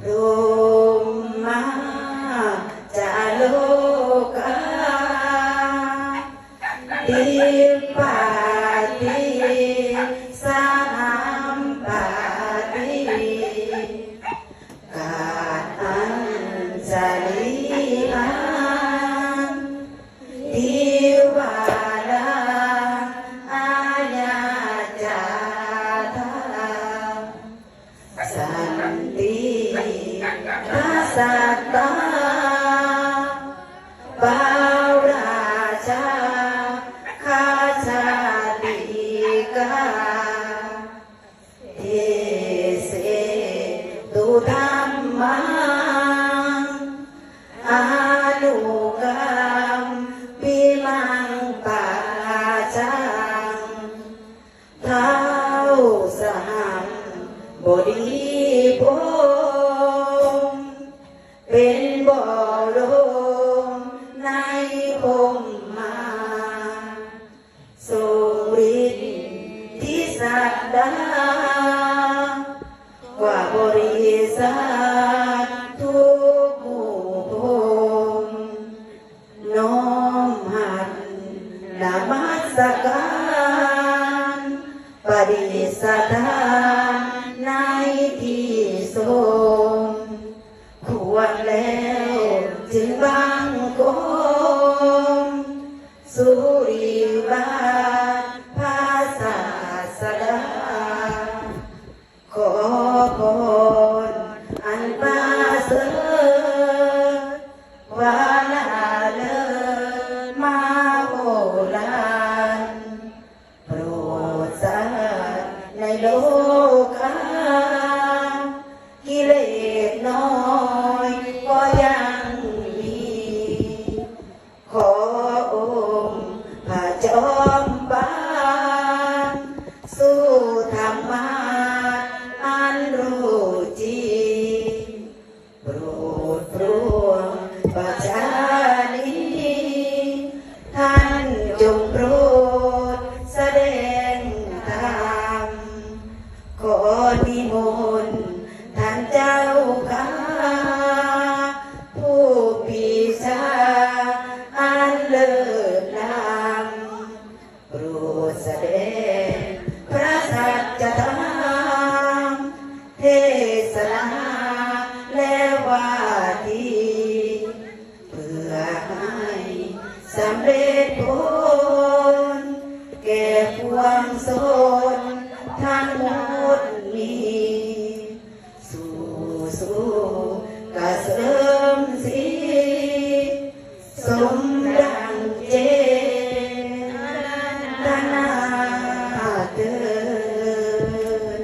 รมาจาโลกาดิปาติสามปาติกาอัญจลิอันทิวาลาอาญาจาธาสันติทัสสตาปาราชาคาชาติกาเทเสตุธัมมังอานุกรรมปิมังปัจจังเท้าสหัมบดีพงเป็นบ่อลมในพงมาทรงฤทธิ์ที่สัตดากว่าบริษัททุกหมู่พงน้อมหัดนมัสการปฏิสถานในที่ทรงควรแล้วจึงบังคมสุริวาทภาษาสดาขอพรอันประเสริฐวาลาเลิศมาโหฬารโปรดสัตว์ในโลกากิเลสน้อยก็ยังมีขอองค์พระจอมบานสู้ธรรมะอันรู้จริงโปรดปรนประชานีท่านจงโปรดแสดงธรรมขอนิมนต์ท่านเจ้าข้าผู้ปีชาอันเลิศล้ำโปรดแสดงพระสัจธรรมเทศนาและวาทีเพื่อให้สำเร็จผลแก่ปวงชนทั้งหมดนี้สู่กระเสริมสีสมดังเจตนาเดิน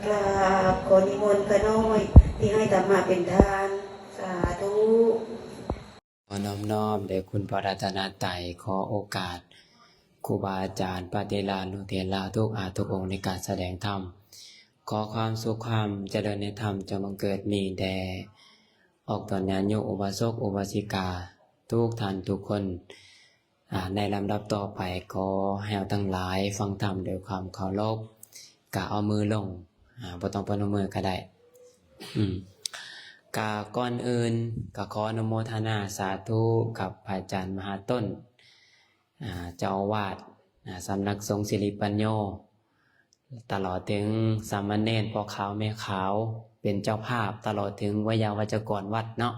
กราบขอนิมนต์พระน้อยที่ให้ธรรมะเป็นทานสาธุขอน้อมแด่คุณพระรัตนตรัยขอโอกาสครูบาอาจารย์ปฏิลานุเถระทุกอาทุกองค์ในการแสดงธรรมขอความสุขความเจริญในธรรมจงบังเกิดมีแด่ออกตอนญาณโยมอุบาสกอุบาสิกาทุกท่านทุกคนในลำดับต่อไปขอให้เราทั้งหลายฟังธรรมด้วยความเคารพกะเอามือลงบ่ต้องพนมมือก็ได้กะก่อนอื่นกะขออนุโมทนาสาธุกับพระอาจารย์มหาต้นเจ้าอาวาสสำนักสงฆ์สิริปัญโยตลอดถึงสามเณรพ่อขาวแม่ขาวเป็นเจ้าภาพตลอดถึงวิยาวัจกรวัดเนาะ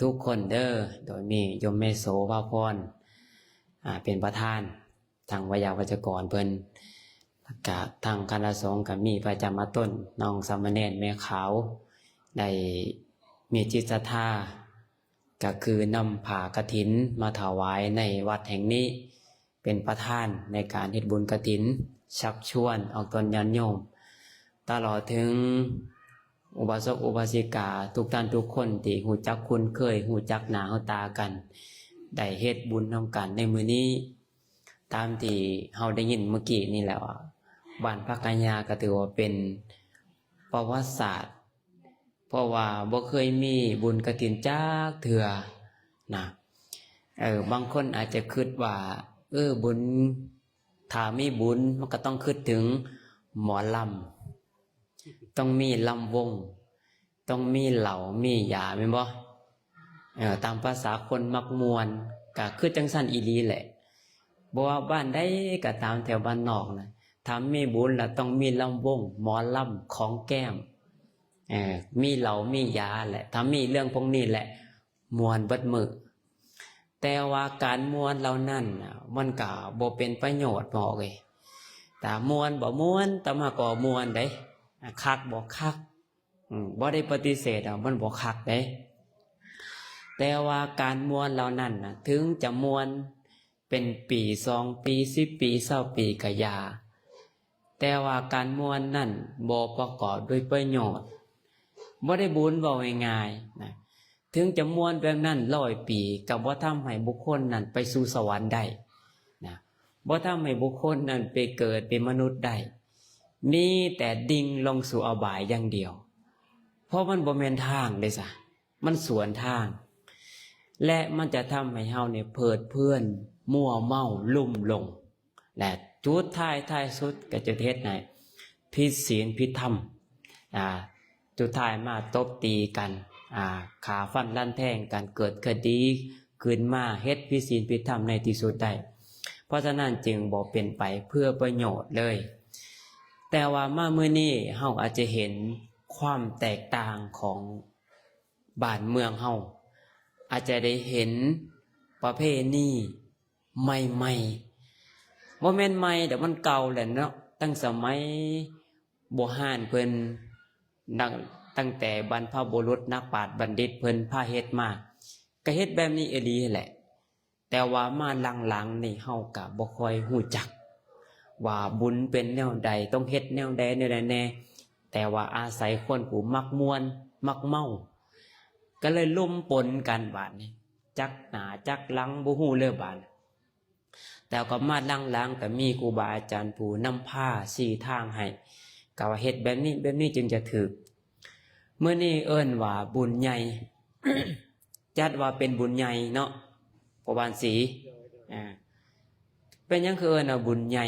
ทุกคนเด้อโดยมีโยมแม่โสภาพรเป็นประธานทางวิยาวัจกรเพิ่นกับทางคณะสงฆ์กับมีพระอาจารย์มาต้นน้องสามเณรแม่ขาวได้มีจิตศรัทธาก็คือนำผ้ากฐินมาถวายในวัดแห่งนี้เป็นประธานในการเฮ็ดบุญกฐินชักชวนออกตนญาติโยมตลอดถึงอุบาสกอุบาสิกาทุกท่านทุกคนที่หูจักคุ้นเคยหูจักหน้าหูตากันได้เฮ็ดบุญนำกันในมื้อนี้ตามที่เฮาได้ยินเมื่อกี้นี่แหละว่าบ้านพักกัญญาก็ถือว่าเป็นประวัติศาสตร์เพราะว่าบ่เคยมีบุญกฐินจักเทื่อนะบางคนอาจจะคิดว่าบุญถ้ามีบุญมันก็ต้องคิดถึงหมอลำต้องมีลำวง ต้องมีเหล้ามียาแม่นบ่ตามภาษาคนมักมวนก็คือจังซั่นอีหลีแหละบ่ว่าบ้านใดก็ตามแถวบ้านนอกนะถ้ามีบุญแล้วต้องมีลำวงหมอลำของแก้มมีเหล้ามียาแหละถ้ามีเรื่องพวกนี้แหละมวนเบิดมื้อแต่ว่าการมวนเหล่านั้นมันก็บ่เป็นประโยชน์บ่เอ้ยแต่มวนบ่มวนแต่มาก็มวนได้คักบ่คักบ่ได้ปฏิเสธมันบ่คักเด้แต่ว่าการมวนเหล่านั้นถึงจะมวนเป็นปี2ปี10ปี20ปีก็ยาแต่ว่าการมวนนั้นบ่ประกอบด้วยประโยชน์บ่ได้บุญเว้าง่ายๆนะถึงจะมวนแบบนั้น100ปีก็บ่ทำให้บุคคลนั้นไปสู่สวรรค์ได้นะบ่ทำให้บุคคลนั้นไปเกิดเป็นมนุษย์ได้มีแต่ดิ่งลงสู่อบายอย่างเดียวเพราะมันบ่แม่นทางเด้ซะมันสวนทางและมันจะทำให้เฮาเนี่ยเพิดเพื่อนมั่วเมาลุ่มหลงและจุดท้ายสุดก็จะเฮ็ดให้ผิดศีลผิดธรรมจุดท้ายมาตบตีกันขาฟันลั่นแทงกันเกิดคดีขึ้นมาเฮ็ดผิดศีลผิดธรรมในที่สุดได้เพราะฉะนั้นจึงบ่เป็นไปเพื่อประโยชน์เลยแต่ว่ามามื้อนี้เฮาอาจจะเห็นความแตกต่างของบ้านเมืองเฮาอาจจะได้เห็นประเพณีใหม่ๆบ่แม่นใหม่แต่มันเก่าแหละเนาะตั้งสมัยโบราณเพิ่นตั้งแต่บรรพบุรุษนักปราชญ์บัณฑิตเพิ่นพาเฮ็ดมาก็เฮ็ดแบบนี้ดีแหละแต่ว่ามาหลังๆนี่เฮาก็บ่ค่อยฮู้จักว่าบุญเป็นแนวใดต้องเฮ็ดแนวใดแน่แต่ว่าอาศัยคนผู้มักม่วนมักเมาก็เลยลุ่มปนกันบาดนี้จักหน้าจักหลังบ่ฮู้เลยบาดแต่ก็มาหลังๆก็มีครูบาอาจารย์ผู้นำพาชี้ทางให้ก็ว่าเฮ็ดแบบนี้จึงจะถูกเมื่อนี้เอิ้นว่าบุญใหญ่ จัดว่าเป็นบุญใหญ่เนาะพ่อบ้านศรีเป็นหยังคือเอิ้นว่าบุญใหญ่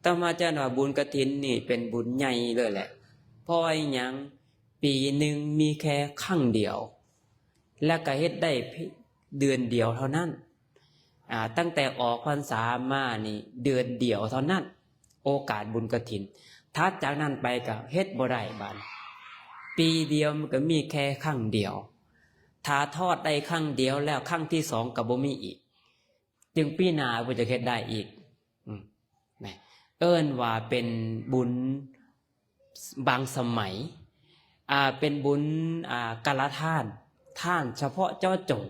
ต่อมาจัดว่าบุญกฐินนี่เป็นบุญใหญ่เลยแหละเพราะว่าหยังปีหนึ่งมีแค่ครั้งเดียวและก็เฮ็ดได้เดือนเดียวเท่านั้นตั้งแต่ออกพรรษามานี่เดือนเดียวเท่านั้นโอกาสบุญกฐินถัดจากนั้นไปก็เฮ็ดบ่ได้บาดปีเดียวมันก็มีแค่ครั้งเดียวถ้าทอดได้ครั้งเดียวแล้วครั้งที่2ก็บ่มีอีกจึงปีหน้าบ่จะเฮ็ดได้อีกนะเอิ้นว่าเป็นบุญบางสมัยเป็นบุญกาลทานเฉพาะเจาะจง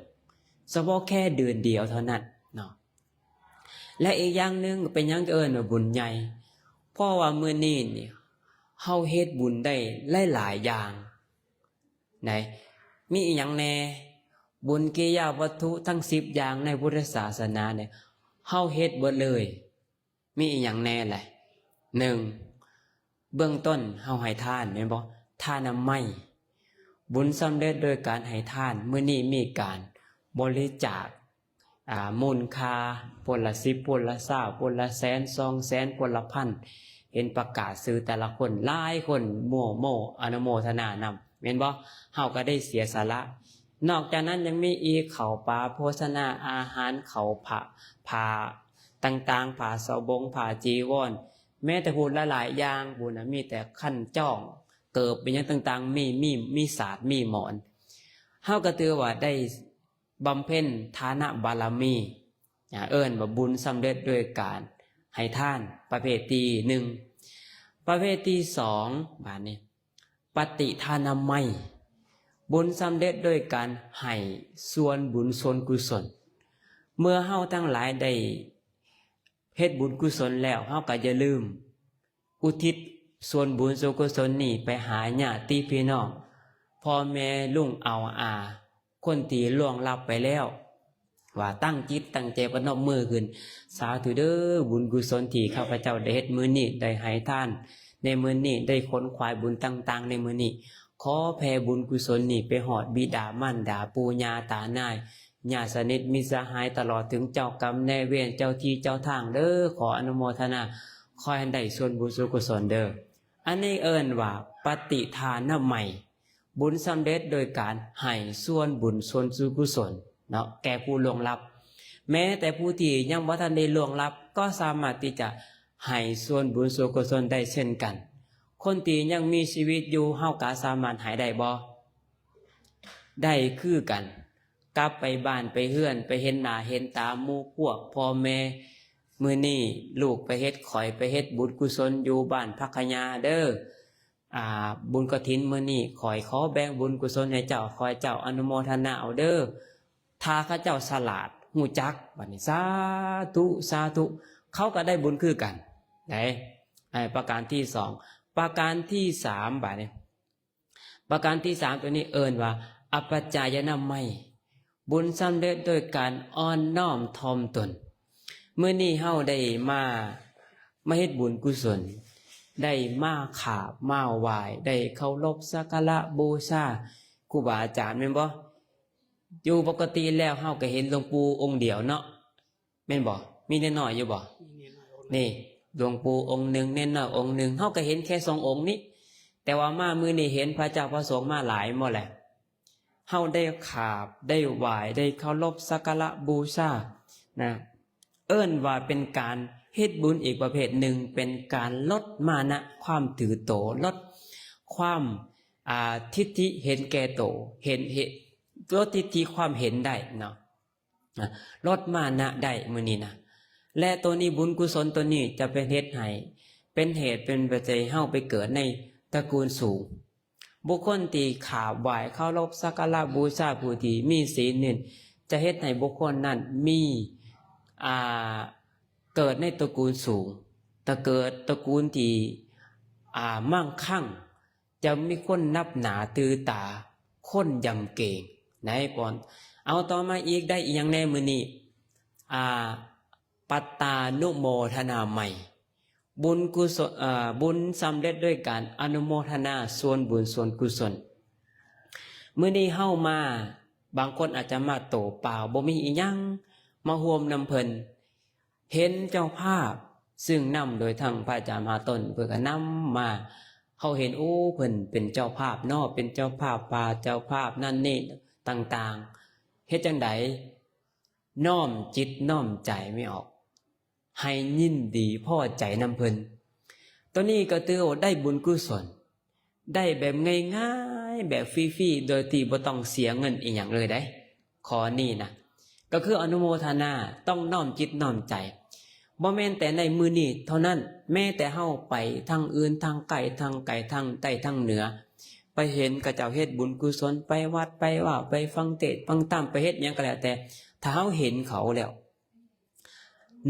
เฉพาะแค่เดือนเดียวเท่านั้นเนาะและอีกอย่างนึงเป็นหยังเอิ้นว่าบุญใหญ่เพราะว่ามื้อนี้นี่เฮาเฮ็ดบุญได้หลายๆอย่างไหนมีอีหยังแน่บุญกิริยาวัตถุทั้ง10อย่างในพุทธศาสนาเนี่ยเฮาเฮ็ดเบิดเลยมีอีหยังแน่แหละ1เบื้องต้นเฮาให้ทานแม่นบ่ทานน้ำไม้บุญสำเร็จโดยการให้ทานมื้อนี้มีการบริจาคมูลค่าพลละ10พลละ20พลละแสน200,000พลละพันเห็นประกาศซื้อแต่ละคนหลายคนโมอนุโมทนานำแม่นบ่เฮาก็ได้เสียสละนอกจากนั้นยังมีอีกข้าวปลาโภชนาอาหารข้าวผ้าต่างๆผ้าสบงผ้าจีวรแม้แต่พูดหลายๆอย่างบุญมีแต่ขั้นจ้องเกิบเป็นอย่างต่างๆมีศาสตร์มีหมอนเฮาก็ถือว่าได้บำเพ็ญทานบารมีเอิ้นว่าบุญสำเร็จด้วยการให้ทานประเภทที่1ประเภทที่2บาดนี้ปฏิทานามัยบุญสำเร็จด้วยการให้ส่วนบุญส่วนกุศลเมื่อเฮาทั้งหลายได้เฮ็ดบุญกุศลแล้วเฮาก็อย่าลืมอุทิศส่วนบุญส่วนกุศลนี้ไปหาญาติพี่น้องพ่อแม่ลุงเอาคนที่ล่วงลับไปแล้วว่าตั้งจิตตั้งใจประนมมือขึ้นสาธุเด้อบุญกุศลที่ข้าพเจ้าได้เฮ็ดมื้อนี้ได้ให้ทานในมื้อนี้ได้ขนขวายบุญต่างๆในมื้อนี้ขอแผ่บุญกุศลนี้ไปฮอดบิดามารดาปู่ย่าตานายญาติสนิทมิตรสหายตลอดถึงเจ้ากรรมนายเวรเจ้าที่เจ้าทางเด้อขออนุโมทนาขอให้ได้ส่วนบุญส่วนกุศลเด้ออันนี้เอิ้นว่าปฏิทานใหม่ บุญสำเร็จโดยการให้ส่วนบุญส่วนกุศลเนาะแก่ผู้ล่วงลับแม้แต่ผู้ที่ยังบ่ทันได้ล่วงลับก็สามารถที่จะให้ส่วนบุญส่วนกุศลได้เช่นกันคนที่ยังมีชีวิตอยู่เฮาก็สามารถให้ได้บ่ได้คือกันกลับไปบ้านไปเฮือนไปเห็นหน้าเห็นตาหมู่พวกพ่อแม่มื้อนี้ลูกไปเฮ็ดข่อยไปเฮ็ดบุญกุศลอยู่บ้านพักขญาเด้อบุญกฐินมื้อนี้ขอยขอแบ่งบุญกุศลให้เจ้าขอให้เจ้าอนุโมทนาเอาเด้อถ้าเขาเจ้าฉลาดฮู้จักบัดนี้สาธุสาธุเขาก็ได้บุญคือกันได้ประการที่สองประการที่สามบัดนี้ประการที่สามตัวนี้เอิ้นว่าอัปปัจจายนะไมบุญสำเร็จโดยการอ่อนน้อมถ่อมตนเมื่อนี้เฮาได้มาเฮ็ดบุญกุศลได้มาขาบมาไหว้ได้เคารพสักการะบูชาครูบาอาจารย์แม่นบ่อยู่ปกติแล้วเฮาก็เห็นหลวงปู่องค์เดียวเนาะแม่นบ่มีแน่น้อยอยู่บ่นี่หลวงปู่องค์หนึ่งแน่น้อยองค์หนึ่งเฮาก็เห็นแค่2องค์นี้แต่ว่ามามื้อนี้เห็นพระเจ้าพระสงฆ์มาหลายหมดแหละเฮาได้ขาบได้ไหว้ได้เคารพสักการะบูชานะเอิ้นว่าเป็นการเฮ็ดบุญอีกประเภทหนึ่งเป็นการลดมานะความถือโตลดความทิฏฐิเห็นแก่โตลดทิฏฐิความเห็นได้เนาะลดมานะได้มื้อนี้นะและตัวนี้บุญกุศลตัวนี้จะเป็นเฮ็ดให้เป็นเหตุเป็นปัจจัยเฮาไปเกิดในตระกูลสูงบุคคลที่ขาบไหว้เคารพสักการะบูชาผู้ที่มีศีลนี่จะเฮ็ดให้บุคคลนั้นมีเกิดในตระกูลสูงแต่เกิดตระกูลที่มั่งคั่งจะมีคนนับหนาตือตาคนยำเก่งไหนก่อนเอาต่อมาอีกได้อีกอย่างแน่มื้อนี้ปัตตานุโมทนาใหม่บุญกุศลบุญสำเร็จด้วยการอนุโมทนาส่วนบุญส่วนกุศลมื้อนี้เฮามาบางคนอาจจะมาโตเปล่าบ่มีอีหยังมาร่วมนำเพิ่นเห็นเจ้าภาพซึ่งนำโดยทางพระอาจารย์มหาต้นเพิ่นก็นำมาเขาเห็นโอ้เพิ่นเป็นเจ้าภาพเนาะเป็นเจ้าภาพป่าเจ้าภาพนั่นนี่ต่างๆเฮ็ดจังไดน้อมจิตน้อมใจไม่ออกให้ยินดีพอใจนำเพิ่นตัวนี้ก็ถือว่าได้บุญกุศลได้แบบง่ายๆแบบฟรีๆโดยที่บ่ต้องเสียเงินอีหยังเลยได้ขอนี่นะก็คืออนุโมทนาต้องน้อมจิตน้อมใจบ่แม่นแต่ในมือนี้เท่านั้นแม้แต่เฮาไปทางอื่นทางไกลทางใต้ทางเหนือไปเห็นกระเจ้าเฮ็ดบุญกุศลไปวัดไปว่าไปฟังเทศน์ฟังธรรมไปเฮ็ดหยังก็แล้วแต่ถ้าเฮาเห็นเขาแล้ว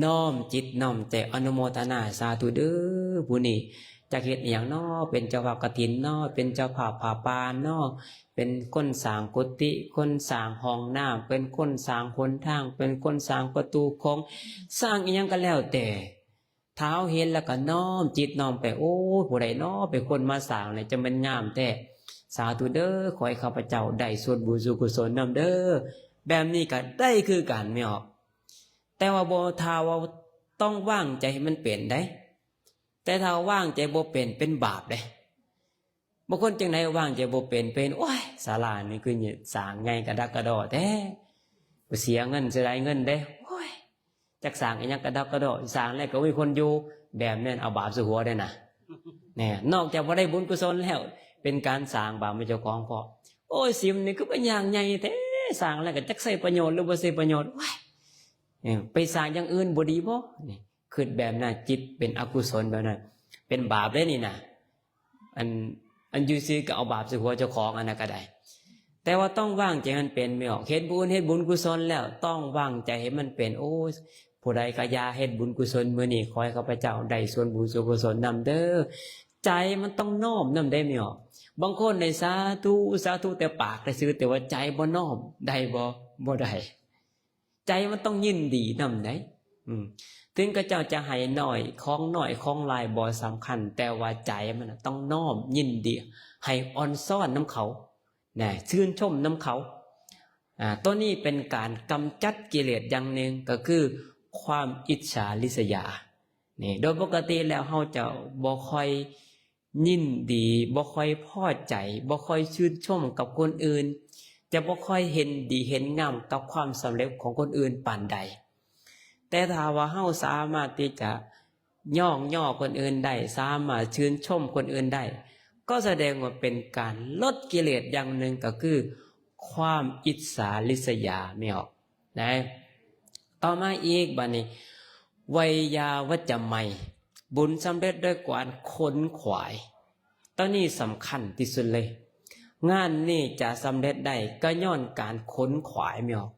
น้อมจิตน้อมใจอนุโมทนาสาธุเด้อผู้นี้จักเฮ็ดอีหยังน้อเป็นเจ้าภาพกฐินน้อเป็นเจ้าภาพผ้าป่าน้อเป็นคนสร้างกุฏิคนสร้างห้องน้ำเป็นคนสร้างหนทางเป็นคนสร้างประตูของสร้างอีหยังก็แล้วแต่เท้าเห็นแล้วก็น้อมจิตน้อมไปโอ้ผู้ใดน้อเป็นคนมาสร้างเนี่ยจะเป็นงามแต่สาธุเด้อขอให้ข้าพเจ้าได้ส่วนบุญส่วนกุศลนำเด้อแบบนี้ก็ได้คือกันไม่ออกแต่ว่าบ่ทาว่าต้องว่างใจให้มันเป็นได้แต่ถ้าว่างใจบ่เป็นบาปเด้บางคนจังได๋ว่างใจบ่เป็นโอ้ยศาลานี่คือสร้างไงกระดักกระดอแท้บ่เสียเงินเสียดายเงินเด้โอ้ยจักสร้างอีหยังกระดักกระดอสร้างแล้วก็มีคนอยู่แบบนั้นเอาบาปสู่หัวได้น่ะแน่นอกจากบ่ได้บุญกุศลแล้วเป็นการสร้างบาปให้เจ้าของพอโอ้ยสิมนี่คือเป็นอย่างใหญ่แท้สร้างแล้วก็จักใช้ประโยชน์หรือบ่ใช้ประโยชน์โอ้ยไปสร้างอย่างอื่นบ่ดีบ่นี่คิดแบบนั้นจิตเป็นอกุศลแบบนั้นเป็นบาปเด้นี่น่ะอันอยู่ซื่อก็เอาบาปใส่หัวเจ้าของอันนั้นก็ได้แต่ว่าต้องวางใจมันเป็นไม่ออกเฮ็ดบุญกุศลแล้วต้องวางใจให้มันเป็นโอ้ผู้ใดก็อย่าเฮ็ดบุญกุศลมื้อนี้ขอให้ข้าพเจ้าได้ส่วนบุญส่วนกุศลนำเด้อใจมันต้องน้อมนำได้ไม่ออกบางคนในสาธุแต่ปากได้ซื่อแต่ว่าใจบ่น้อมได้บ่ได้ใจมันต้องยินดีนำได้ถึงก็เจ้าจะให้น้อยของลายบ่สำคัญแต่ว่าใจมันต้องน้อมยินดีให้อ่อนซ้อนน้ำเขาชื่นชมน้ำเขาตัวนี้เป็นการกำจัดกิเลสอย่างหนึ่งก็คือความอิจฉาริษยานี่โดยปกติแล้วเฮาจะบ่ค่อย ยินดีบ่ค่อยพอใจบ่ค่อยชื่นชมกับคนอื่นจะบ่ค่อยเห็นดีเห็นงามกับความสำเร็จของคนอื่นปานใดแต่ถ้าว่าเฮาสามารถที่จะย่อคนอื่นได้สามารถชื่นชมคนอื่นได้ก็แสดงว่าเป็นการลดกิเลสอย่างหนึ่งก็คือความอิจฉาริษยาไม่ออกนะต่อมาอีกบัดนี้ไวยาวัจจะไมบุญสำเร็จด้วยการค้นขวายตอนนี้สำคัญที่สุดเลยงานนี่จะสำเร็จได้ก็ย้อนการค้นขวายไม่ออก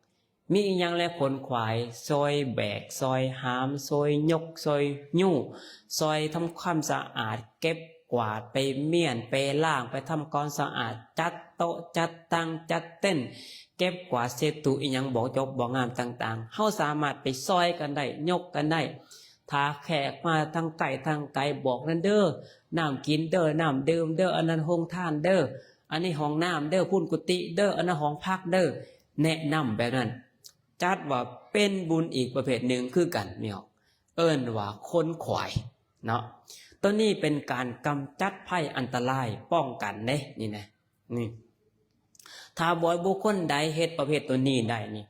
มีอีกอย่างแล้วขนขวายซอยแบกซอยหามซอยยกซอยยู่ซอยทำความสะอาดเก็บกวาดไปเมี่ยนไปล้างไปทำความสะอาดจัดโต๊ะจัดตั้งจัดเต้นเก็บกวาดเศษตุอีหยังบอกจบบอกงามต่างๆเฮาสามารถไปซอยกันได้ยกกันได้ถ้าแขกมาทางไกลบอกนั่นเด้อน้ำกินเด้อน้ำดื่มเด้ออันนั้นห้องท่านเด้ออันนี้ห้องน้ำเด้อพุ่นกุฏิเด้ออันนั้นห้องพักเด้อแนะนำแบบนั้นจัดว่าเป็นบุญอีกประเภทหนึ่งคือกันไม่ออกเอิ้นว่าคนขวายเนาะตัวนี้เป็นการกำจัดภัยอันตรายป้องกันเด้นี่นะนี่ถ้าบ่อยบุคคลใดเฮ็ดประเภทตัวนี้ได้นี่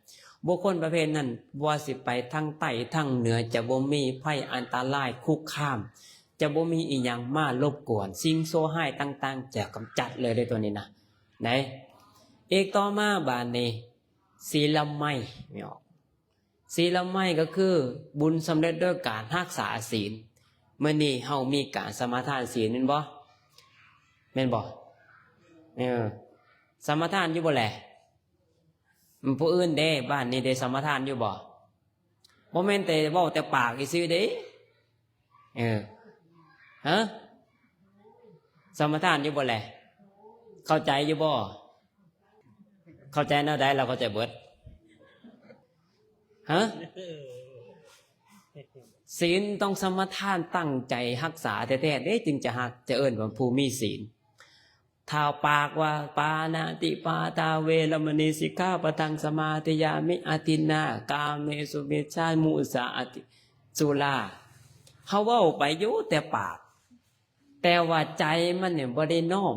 บุคคลประเภทนั้นว่าสิไปทางใต้ทางเหนือจะบ่มีภัยอันตรายคุกคามจะบ่มีอีหยังมารบกวนสิ่งโซให้ต่างๆจะกำจัดเลยตัวนี้นะไหนอีกต่อมาบานนี้ศีลไมไม่ออกศีลไมก็คือบุญสำเร็จด้วยการรักษาศีลเมื่อนี้เฮามีการสมาทานศีลแม่นบ่สมาทานอยู่บ่แหละผู้อื่นเด้บ้านนี้ได้สมาทานอยู่บ่แม่นแต่เว้าแต่ปากซื่อเด้ฮะสมาทานอยู่บ่แหละเข้าใจอยู่บ่เข้าใจแนวใดเราเข้าใจเบิดฮะศีลต้องสมาทานตั้งใจรักษาแท้ๆเด้จึงจะเอิ้นว่าผู้มีศีลถ้าปากว่าปานาติปาตาเวรมณีสิกขาปทังสมาธิยามิอทินนากาเมสุมิชฌามุสาอติสุราเฮาเว้าไปอยู่แต่ปากแต่ว่าใจมันเนี่ยบ่ได้น้อม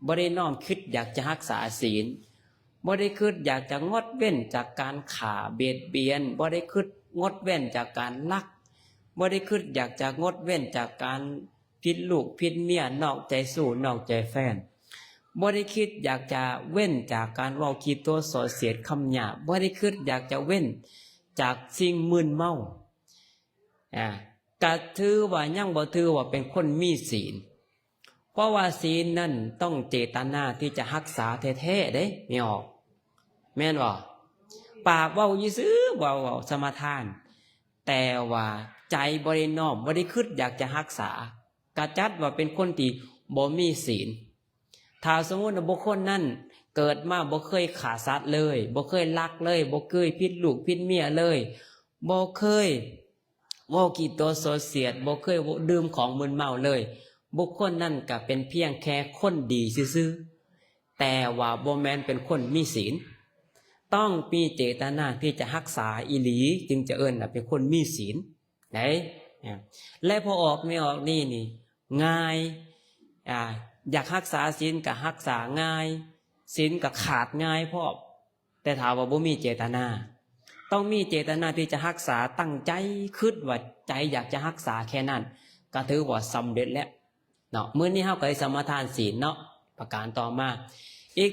บ่ได้น้อมคิดอยากจะรักษาศีลบ่ได้คิดอยากจะงดเว้นจากการฆ่าเบียดเบียนบ่ได้คิดงดเว้นจากการลักบ่ได้คิดอยากจะงดเว้นจากการผิดลูกผิดเมียนอกใจสู้นอกใจแฟนบ่ได้คิดอยากจะเว้นจากการเว้าขี้ตัวส่อเสียดคำหยาบบ่ได้คิดอยากจะเว้นจากสิ่งมึนเมาก็ถือว่ายังบ่ถือว่าเป็นคนมีศีลเพราะว่าศีลนั่นต้องเจตนาที่จะรักษาแท้ๆเด้ไม่ออกแม่นบ่ปากเว้าซื่อๆเว้าสมาทานแต่ว่าใจบ่ได้น้อมบ่ได้คิดอยากจะรักษากะจัดว่าเป็นคนที่บ่มีศีลถ้าสมมุติว่าบุคคลนั้นเกิดมาบ่เคยฆ่าสัตว์เลยบ่เคยลักเลยบ่เคยผิดลูกผิดเมียเลยบ่เคยเว้ากี่ตัวโซเสียดบ่เคยดื่มของมึนเมาเลยบุคคลนั้นก็เป็นเพียงแค่คนดีซื่อๆแต่ว่าบ่แม่นเป็นคนมีศีลต้องมีเจตนาที่จะรักษาอีหลีจึงจะเอิ้นว่าเป็นคนมีศีลไหนและพอออกไม่ออกนี่ง่ายอยากรักษาศีลก็รักษาง่ายศีลก็ขาดง่ายพอแต่ถามว่าบ่มีเจตนาต้องมีเจตนาที่จะรักษาตั้งใจคิดว่าใจอยากจะรักษาแค่นั้นก็ถือว่าสำเร็จแล้วเนาะมื้อนี้เฮาก็ได้สมาทานศีลเนาะประการต่อมาอี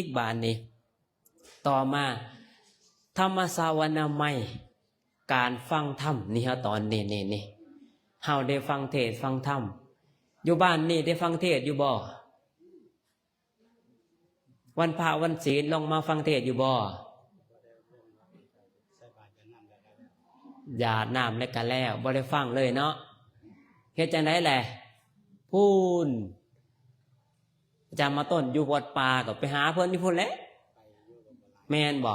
กบาดนี้ต่อมาธรรมสาวนาใหม่การฟังธรรมนี่เฮาตอนนี้เฮาได้ฟังเทศน์ฟังธรรมอยู่บ้านนี่ได้ฟังเทศน์อยู่บ่วันพระวันศีลลงมาฟังเทศน์อยู่บ่หยาดน้ำแล้วก็แล้วบ่ได้ฟังเลยเนาะเฮ็ดจังได๋แหละพูนอาจารย์มาต้นอยู่วัดป่าก็ไปหาเพิ่นที่พุ่นแหละแม่นบ่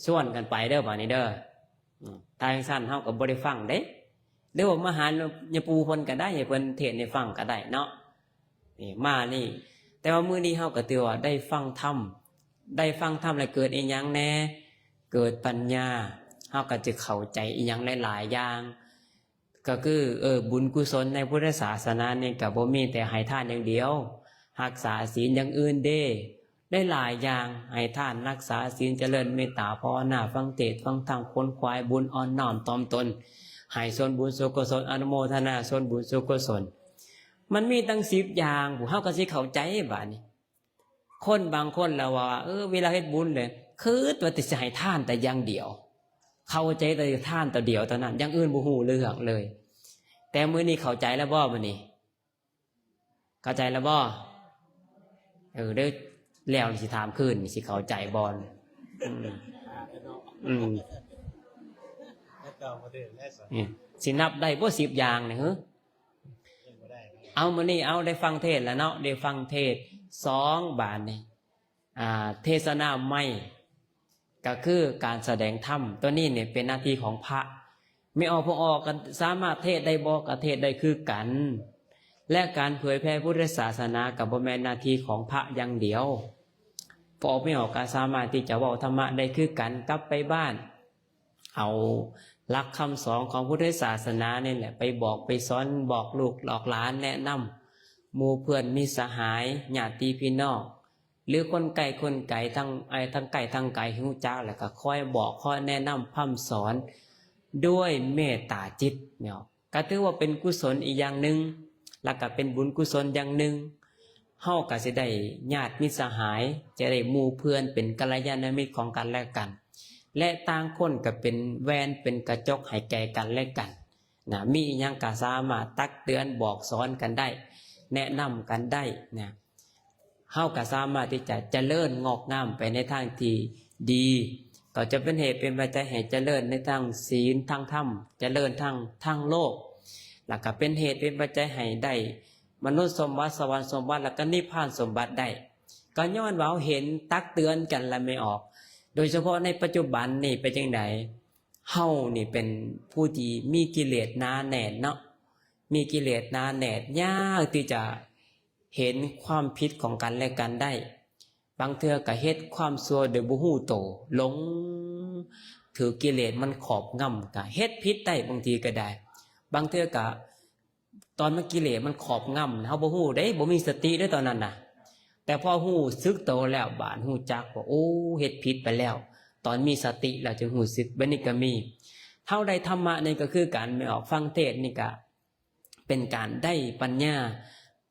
ชวนกันไปเด้อบัดนี้เด้อทางสั้นเฮาก็บ่ได้ฟังเด้เดี๋ยวมาหาญาปูเพิ่นก็ได้ให้เพิ่นเทศน์ให้ฟังก็ได้เนาะนี่มานี่แต่ว่ามื้อนี้เฮาก็ถือว่าได้ฟังธรรมแล้วเกิดอีหยังแน่เกิดปัญญาเฮาก็จะเข้าใจอีหยังหลายๆอย่าง ก็คือบุญกุศลในพุทธศาสนาเนี่ยก็บ่มีแต่ให้ทานอย่างเดียวรักษาศีลอย่างอื่นได้หลายอย่างให้ทานรักษาศีลเจริญเมตตาภาวนาฟังเทศน์ฟังธรรมค้นคว้าบุญอ่อนน้อมถ่อมตนให้ส่วนบุญส่วนกุศลอนุโมทนาส่วนบุญส่วนกุศลมันมีตั้ง10อย่างผู้เฮาก็สิเข้าใจบัดนี้คนบางคนแล้วว่าเวลาเฮ็ดบุญเลยคือว่าจะให้ทานแต่อย่างเดียวเข้าใจแต่ทานแต่เดียวเท่านั้นอย่างอื่นบ่ฮู้เรื่องเลยแต่มื้อนี้เข้าใจแล้วบ่มื้อนี้เข้าใจแล้วบ่เด้อแล้วสิถามคืนสิเข้าใจบ่สินับได้บ่10อย่างนี่ฮะเอามื้อนี้เอาได้ฟังเทศน์แล้วเนาะได้ฟังเทศน์2บาทนี่เทศนาใหม่ก็คือการแสดงธรรมตัวนี้เนี่ยเป็นหน้าที่ของพระไม่ออกพอออกกันสามารถเทศได้บ่ก็เทศได้คือกันและการเผยแพร่พุทธศาสนากับบ่แม่นหน้าที่ของพระอย่างเดียวพอออกไม่ออกก็สามารถที่จะเว้าธรรมะได้คือกันกลับไปบ้านเอาหลักคำสอนของพุทธศาสนานี่แหละไปบอกไปสอนบอกลูกหลอกหลานแนะนำหมู่เพื่อนมิตรสหายญาติพี่น้องหรือคนไกลทั้งทั้งไกลทั้งไกลฮู้จักแล้วก็คอยบอกคอยแนะนำพร่ำสอนด้วยเมตตาจิตเนี่ยก็ถือว่าเป็นกุศลอีกอย่างหนึ่งแล้วก็เป็นบุญกุศลอย่างหนึ่งเฮาก็สิได้ญาติมิตรสหายจะได้หมู่เพื่อนเป็นกัลยาณมิตรของกันและกันและต่างคนก็เป็นแวนเป็นกระจกให้แก่กันและกันนะมีอีหยังก็สามารถตักเตือนบอกสอนกันได้แนะนำกันได้นะเฮาก็สามารถที่จะเจริญงอกงามไปในทางที่ดีก็จะเป็นเหตุเป็นปัจจัยให้เจริญในทางศีลทางธรรมเจริญทางโลกแล้วก็เป็นเหตุเป็นปัจจัยให้ได้มนุษย์สมบัติสวรรค์สมบัติแล้วก็นิพพานสมบัติได้ก็ย้อนว่าเห็นตักเตือนกันแล้วไม่ออกโดยเฉพาะในปัจจุบันนี่เป็นจังไดเฮานี่เป็นผู้ที่มีกิเลสหนาแน่นเนาะมีกิเลสหนาแน่นยากที่จะเห็นความผิดของกันและกันได้บางเทื่อก็เฮ็ดความชั่วโดยบ่ฮู้โตหลงถือกิเลสมันครอบงำก็เฮ็ดผิดได้บางทีก็ได้บางเทื่อก็ตอนมันกิเลสมันครอบงำเฮาบ่ฮู้ได้บ่มีสติได้ตอนนั้นน่ะแต่พอฮู้สึกโตแล้วบาดฮู้จักว่าโอ้เฮ็ดผิดไปแล้วตอนมีสติแล้วจึงฮู้สึกบัดนี้ก็มีเฮาได้ธรรมะนี่ก็คือการไม่ออกฟังเทศน์นี่ก็เป็นการได้ปัญญา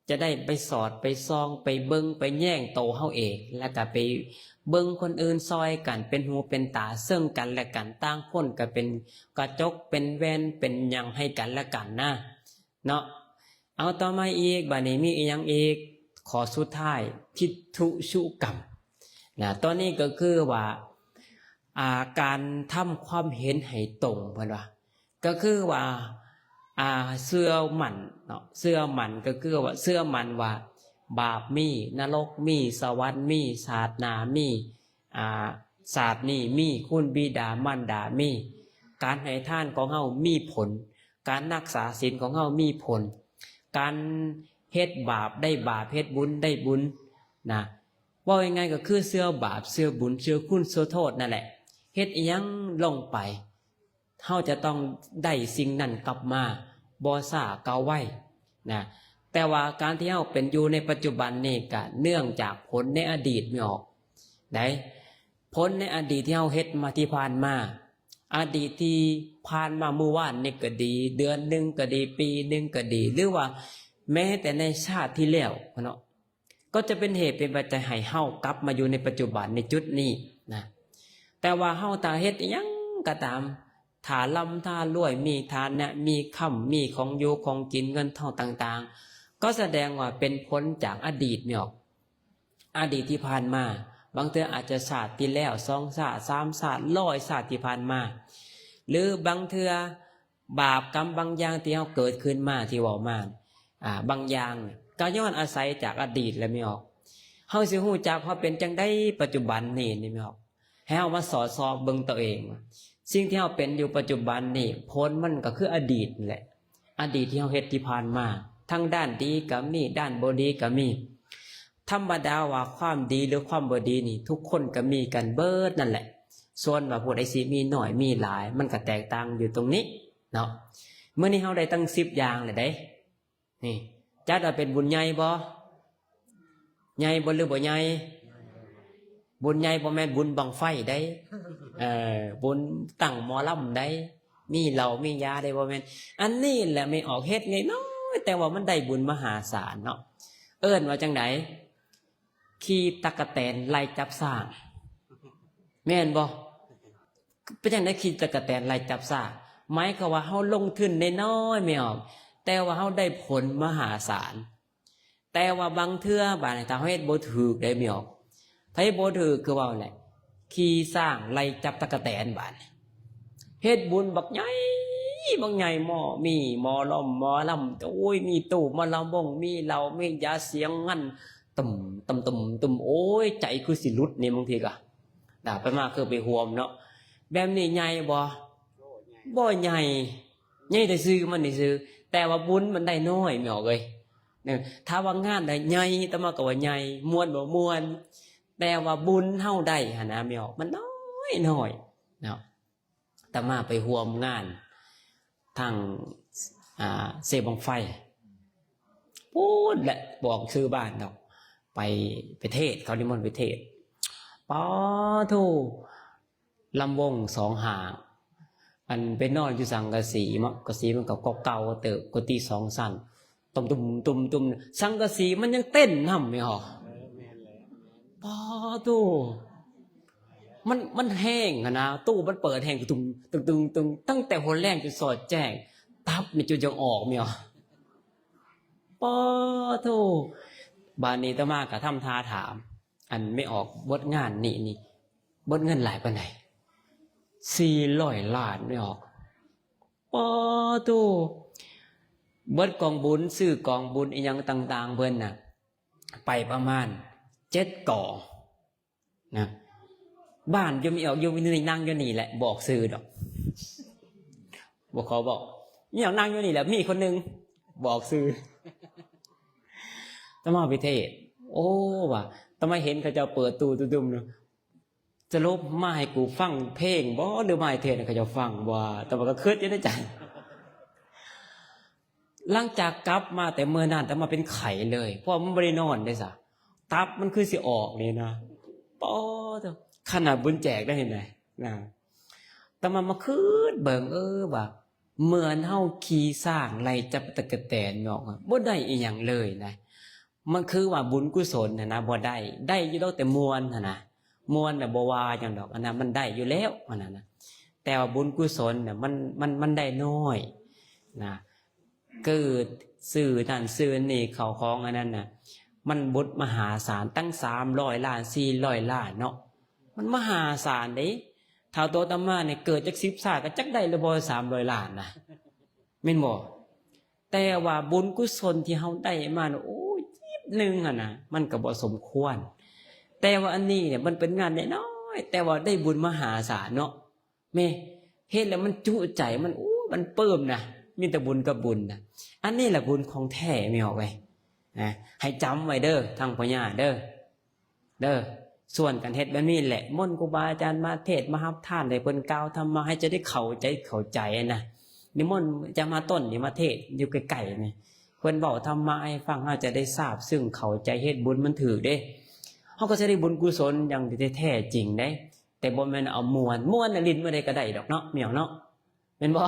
จะได้ไปสอดไปซองไปเบิ่งไปแย่งโตเฮาเองแล้วก็ไปเบิ่งคนอื่นซอยกันเป็นหูเป็นตาซึ่งกันและกันต่างคนก็เป็นกระจกเป็นแว่นเป็นหยังให้กันและกันนะเนาะเอาต่อมาอีกบัดนี้มีอีกอย่างอีกขอสุดท้ายทิฏฐุชุกรรมนะตอนนี้ก็คือว่าการทำความเห็นให้ตรงเพิ่นว่าก็คือว่าเชื่อมั่นเนาะเชื่อมั่นก็คือว่าเชื่อมั่นว่าบาปมีนรกมีสวรรค์มีศาสนามีศาสตร์นี่มีคุณบิดามารดามีการให้ทานของเฮามีผลการรักษาศีลของเฮามีผลการเฮ็ดบาปได้บาปเฮ็ดบุญได้บุญนะว่ายังไงก็คือเชื่อบาปเชื่อบุญเชื่อคุณเชื่อโทษนั่นแหละเฮ็ดอีหยังลงไปเฮาจะต้องได้สิ่งนั้นกลับมาบ่ซ่าเก่าไว้นะแต่ว่าการที่เฮาเป็นอยู่ในปัจจุบันนี่ก็เนื่องจากผลในอดีตไม่ออกได้ผลในอดีตที่เฮาเฮ็ดมาที่ผ่านมาอดีตที่ผ่านมาเมื่อวานนี่ก็ดีเดือนนึงก็ดีปีนึงก็ดีหรือว่าแม้แต่ในชาติที่แล้วเนาะก็จะเป็นเหตุเป็นปัจจัยให้เฮากลับมาอยู่ในปัจจุบันในจุดนี้นะแต่ว่าเฮาตาเฮ็ดอิหยังก็ตามถ้าร่ำถ้ารวยมีฐานะมีค่ำมีของอยู่ของกินเงินทองต่างๆก็แสดงว่าเป็นผลจากอดีตไม่ออกอดีตที่ผ่านมาบางเทื่ออาจจะชาติที่แล้ว2ชาติ3ชาติ100ชาติที่ผ่านมาหรือบางเทื่อบาปกรรมบางอย่างที่เฮาเกิดขึ้นมาที่เว้ามาบางอย่างก็ย้อนอาศัยจากอดีตแล้วไม่ออกเฮาสิฮู้จักเฮาเป็นจังได๋ปัจจุบันนี่ไม่ออกให้เฮามาสอดส่องเบิ่งตัวเองสิ่งที่เฮาเป็นอยู่ปัจจุบันนี่ผลมันก็คืออดีตแหละอดีตที่เฮาเฮ็ดที่ผ่านมาทั้งด้านดีก็มีด้านบ่ดีก็มีธรรมดาว่าความดีหรือความบ่ดีนี่ทุกคนก็มีกันเบิดนั่นแหละส่วนว่าผู้ใดสิมีน้อยมีหลายมันก็แตกต่างอยู่ตรงนี้เนาะ มื้อนี้เฮาได้ตั้ง10อย่างเลยเด้นี่จัดว่าเป็นบุญใหญ่บ่ใหญ่บ่หรือบ่ใหญ่บุญใหญ่บ่แม่นบุญบังไฟได้บุญตั้งหมอลำได้มีเหล้ามียาได้บ่แม่นอันนี้แหละไม่ออกเฮ็ดไงน้อยแต่ว่ามันได้บุญมหาศาลเนาะเอิ้นว่าจังไดขี่ตั๊กแตนไล่จับสร้างแม่นบ่เป็นจังได๋ขี่ตั๊กแตนไล่จับสร้างหมายความว่าเฮาลงทุนน้อยๆไม่ออกแต่ว่าเฮาได้ผลมหาศาลแต่ว่าบางเทื่อบาดนี้ถ้าเฮาเฮ็ดบ่ถูกได้ไม่ออกไผบ่ถูกคือว่าแหละขี่สร้างไล่จับตั๊กแตนบาดเฮ็ดบุญบักใหญ่บักใหญ่หม้อมีหมอล้อมหมอลำโอ้ยมีตู้มาลำบงมีเหล้ามียาเสียงงั้นตุ่มตุ่มตุ่มตุ่มโอ้ยใจคือสิหลุดนี่บางทีก็ด่าไปมากคือไปห่วมเนาะแบบนี้ใหญ่บ่ใหญ่ใหญ่แต่ซื้อมันนี่ซื้อแต่ว่าบุญมันได้น้อยไม่ออกเลยเนี่ยถ้าว่างานได้ใหญ่แต่มาก็ว่าใหญ่ม่วนบ่ม่วนแต่ว่าบุญเฮาได้หั่นนะไม่ออกมันน้อยเนาะแต่มาไปห่วมงานทางเสบังไฟพูดแหละบอกชื่อบ้านดอกไปเทศเขานิมนต์ไปเทศปอทูลำวง2 หางอันเป็นนอนอยู่สังกะสีมั้งกะสีมันก็เก่าเติบกุฏิ2 สั้นตุ่มสังกะสีมันยังเต้นนำไม่หรอปอทูมันแห้งนะตู้มันเปิดแห้งตึงตั้งแต่หัวแรงจนสอดแจ้งตับนี่จนจะออกไม่หรอปอทูบานนี้ตมากะทำท่าถามอันไม่ออกบทงานนี่บทเงินหลายปานไหน400 ล้านไม่ออกปอตูเบิดกองบุญซื้อกองบุญอีหยังต่างๆเพิ่นน่ะไปประมาณ7 กองนะบ้านอยู่มีออกอยู่นี่นั่งอยู่นี่แหละบอกซื้อดอกบ่ขอบอกนี่นั่งอยู่นี่แหละมีคนนึงบอกซื้อตมาพิเทศโอ้ว่ะตมาเห็นเขาจะเปิดตู้ตุ้มๆเนาะจะลบมาให้กูฟังเพลงบ่หรือมาให้เทศเขาจะฟังว่าแต่ว่าก็คิดอยู่ในใจหลังจากกลับมาแต่เมื่อนั้นแต่มาเป็นไข้เลยเพราะมันบ่ได้นอนได้ซะตับมันคือสิออกนี่นะปอขนาดบุญแจกได้เห็นไหมนะแต่มาคิดเบิ่งว่าเหมือนเฮาขี่สร้างไล่จับตะกะแตนเนาะบ่ได้อีหยังเลยนะมันคือว่าบุญกุศลนะบ่ได้อยู่แล้วแต่มวลนะมวลน่ะบ่ว่าหยังดอกอันนั้นมันได้อยู่แล้วอันนั้นนะแต่ว่าบุญกุศลน่ะมันได้น้อยนะเกิดสื่อนั่นสื่อนี่เข้าของอันนั้นน่ะมันบุญมหาศาลตั้ง300 ล้าน400 ล้านเนาะมันมหาศาลเด้ถ้าตัวตมาเนี่ยเกิดจาก10 ชาติก็จักได้ละบ่300 ล้านนะแม่นบ่แต่ว่าบุญกุศลที่เฮาได้มาโอ้ยนึงอ่ะนะมันก็บ่สมควรแต่ว่าอันนี้เนี่ยมันเป็นงานน้อยแต่ว่าได้บุญมหาศาลเนาะแม่เฮ็ดแล้วมันจุใจมันมันเปิ้มนะมีแต่บุญกับบุญนะอันนี้แหละบุญของแท้ไม่ออกไว้นะให้จำไว้เด้อทางพ่อญาเด้อส่วนกันเฮ็ดแบบนี้แหละมนต์ครูบาอาจารย์มาเทศน์มารับทานได้เพิ่นกล่าวธรรมะให้จะได้เข้าใจนะนิมนต์จะมาต้นนี่มาเทศน์อยู่ไกลๆนี่เพิ่นเว้าธรรมะให้ฟังเฮาจะได้ทราบซึ่งเข้าใจเฮ็ดบุญมันถูกเด้เฮาก็จะได้บุญกุศลอย่างแท้จริงได้แต่บ่แม่นเอาม่วนน่ะลิ้นบ่ได้ก็ได้ดอกเนาะเหมียวเนาะแม่นบ่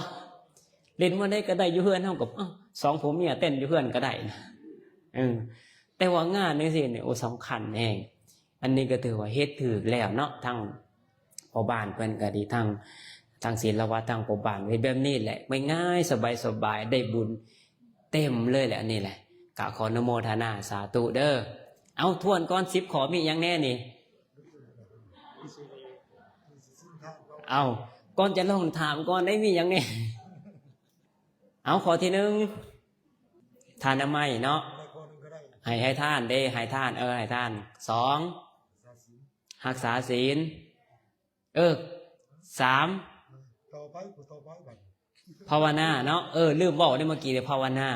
ลิ้นบ่ได้ก็ได้อยู่เฮือนเฮาก็2 ผัวเมียเต้นอยู่เฮือนก็ได้นะแต่ว่างานจังซี่เนี่ยสำคัญแฮงอันนี้ก็ถือว่าเฮ็ดถูกแล้วเนาะทั้งพ่อบ้านเพิ่นก็ดีทั้งศีลวัดทั้งพ่อบ้านเฮ็ดแบบนี้แหละง่ายๆสบายๆได้บุญเต็มเลยแหละอันนี้แหละกะขออนุโมทนาสาธุเด้อเอาทวนก่อน10 ขอมีหยังแน่นี่เอาก่อนจะลองถามก่อนได้มีหยังแน่เอาขอที่1ทานไม้เนาะให้ท่านเด้ให้ท่านให้ท่าน2รักษาศีล3ภาวนาเนาะลืมบอกได้เมื่อกี้เลยภาวนา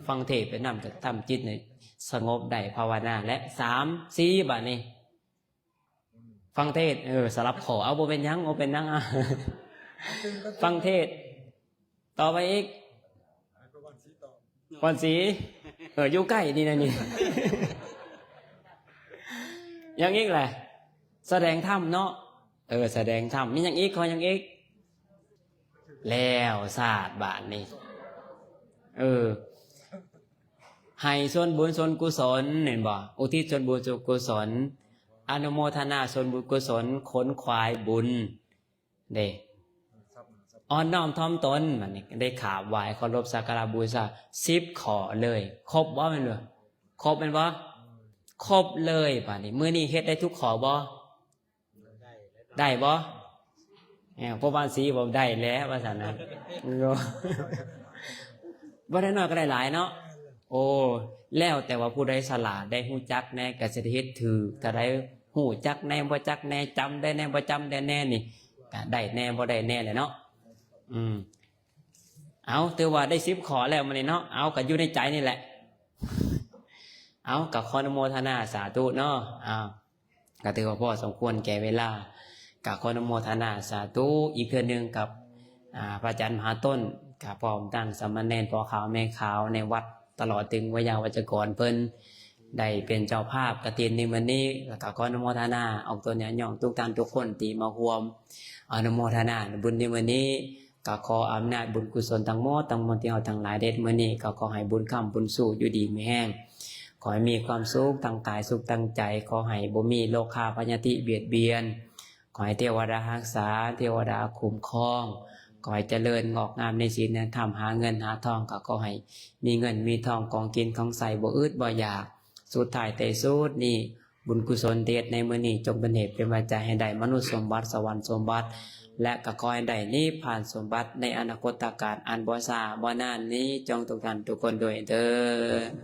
ฟังเทศน์ไปนำก็ทำจิตเนี่ยสงบได้ภาวนาและ3 4บัดนี้ฟังเทศน์สลับขอเอาบ่เป็นหยังเอาเป็นนั่งฟังเทศน์ต่อไปอีก พรศรีอยู่ใกล้นี่นะนี่ อย่างอีกแหละแสดงธรรมเนาะแสดงธรรมมีอย่างอีกขออย่างอีกแล้วศาสตร์บาทนี่ให้ส่วนบุญส่วนกุศลเห็นบ่อุทิศส่วนบุญส่วนกุศลอนุโมทนาส่วนบุญกุศลขนขวายบุญเด้อ่อนน้อมถ่อมตนมันนี่ได้ขาบไหว้เคารพสักการะบูชา10ข้อเลยครบบ่แม่นบ่ครบแม่นบ่ครบเลยป่านนี้มื้อนี้เฮ็ดได้ทุกข้อบ่ได้บ่พวกบ้านสีบอกได้แล้วว่าซั่นนะบ่ได้น้อยก็ได้หลายเนาะโอ้แล้วแต่ว่าผู้ใดฉลาดได้ฮู้จักแน่ก็สิได้เฮ็ดถูกถ้าได้ฮู้จักแน่บ่จักแน่จำได้แน่บ่จำได้แน่นี่ก็ได้แน่บ่ได้แน่แหละเนาะเอาถือว่าได้10ข้อแล้วมื้อนี้เนาะเอาก็อยู่ในใจนี่แหละเอาก็ขออนุโมทนาสาธุเนาะก็ถือว่าพอสมควรแก่เวลาก็ขออนุโมทนาสาธุอีกเทื่อนึงกับพระอาจารย์มหาต้นกับพร้อมตั้งสามเณรพ่อขาวแม่ขาวในวัดตลอดถึงวิยาวัจกรเพิ่นได้เป็นเจ้าภาพกฐินในวันนี้แล้วก็ขออนุโมทนาออกตัวเนี่ยย่องทุกท่านทุกคนที่มาร่วมอนุโมทนาบุญในวันนี้ก็ขออำนาจบุญกุศลทั้งหมดที่เราทั้งหลายได้มื้อนี้ก็ขอให้บุญค้ำบุญสู้อยู่ดีมีแห้งขอให้มีความสุขทางกายสุขทางใจขอให้บ่มีโลภะพยาธิเบียดเบียนขอให้เทวดารักษาเทวดาคุ้มครองขอให้เจริญงอกงามในศีลในธรรมหาเงินหาทองก็ขอให้มีเงินมีทองกองกินของใส่บ่อึดบ่อยากสุดท้ายแต่สุดนี่บุญกุศลเดชในมื้อนี้จงเป็นเหตุเป็นปัจจัยให้ได้มนุษย์สมบัติสวรรค์สมบัติและก็ขอให้ได้นิพพานสมบัติในอนาคตการอันบ่ช้าบ่นานนี้จงทุกท่านทุกคนด้วยเด้อ